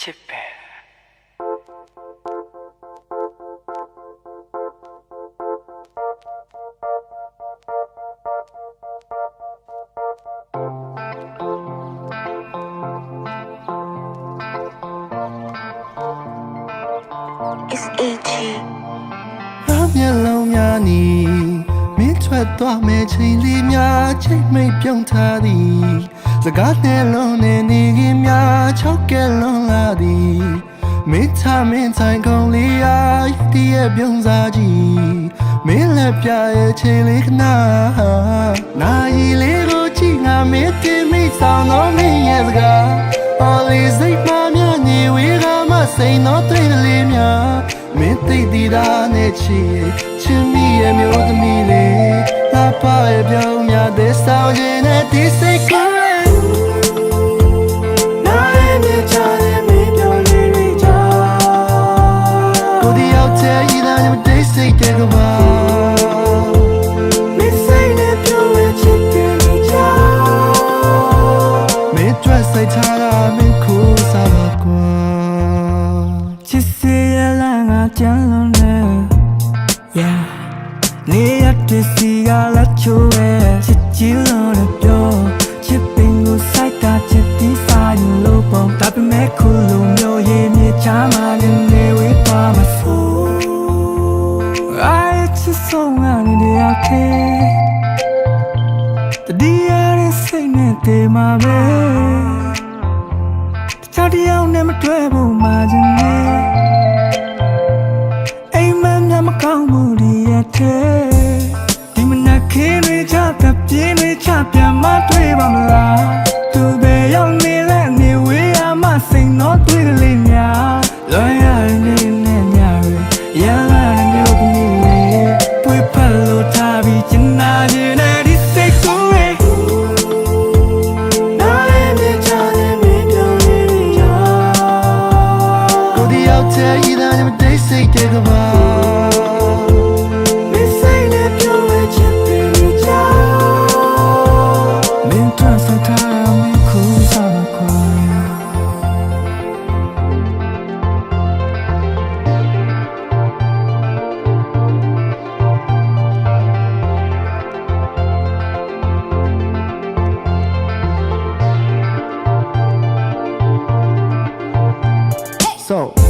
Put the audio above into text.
ချစ်ပဲမျက်လုံးများနီမင်းထွက်သွားမဲ့ချိန်လေးများချိန်မိတ်ပြုံးထားသည်စကားနဲ့လုံးနဲ့နေခင်များချောက်ကဲလွန်လာသည်မင်းထားမင်းဆိုင်ကုန်လေးအားတည့်ရဲ့ပြုံးစားကြည့်မင်းလက်ပြရဲ့ချိန်လေးခဏနာရီလေးကိုကြည့်ငါမင်းတင်မိဆောင်တော့မင်းရဲ့စကား Always စိတ်မှများနေဝေးကမှစိန်တော့တွေ့လေးများမင်းသိသည်သားနဲ့ချစ်မိရဲ့မျိုးသမီးလေးလာပါရဲ့ပြောင်းများတဲ့ဆောင်ခြင်းနဲ့ဒီစိတ်ကိုနားရဲ့မြချတဲ့မင်းပြောင်းလေးတွေကြောင့်ကိုဒီရောက်တဲ့ဤသားနဲ့တိတ်စိတ်တဲ့ကဘာမင်းစိတ်နဲ့ပြောင်းရဲ့ချစ်တဲ့ကြောင့်မင်းတွေ့စိတ်ထားတာမင်းကိုစားပါကွာချစ်စေရလာငါကြမ်းလုံးနဲ့ Yeah နေရတဲ့စီကလာချိုးရဲ့ချစ်ချီလို့လည်းပြောချစ်ပင်ကိုစိုက်ကချစ်တီးစားရင်လို့ပေါ့ဒါပေမဲ့ခုလိုမျိုးရေးမြေချာမှနေဝေးပါမဆိုး I just so many day okay တဒီရတဲ့စိတ်နဲ့တည်မှာပဲတခြားတယောက်နဲ့မတွေ့ဘူးမှချင်နေအိမ်မက်မကောင်းမှုတွေရဲ့ဒီမနက်ခင်းတွေချပြပြင်းတွေချပြန်မတွေ့ပါမလားသူပဲရောက်နေလဲနေဝေးရမှစိန်တော့တွေ့လေးများလွန်ရနေနဲ့ညရလာတဲ့မျိုးကလေးတွေ့ဖက်လို့ထားပြီးချင်နာခြင်းနဲ့ဒီစိတ်ကိုနားရဲ့မြချတဲ့မင်းပြောင်းလေးကြောင့်ကိုဒီရောက်တဲ့ဤသားနဲ့တိတ်စိတ်တဲ့ကဘာSo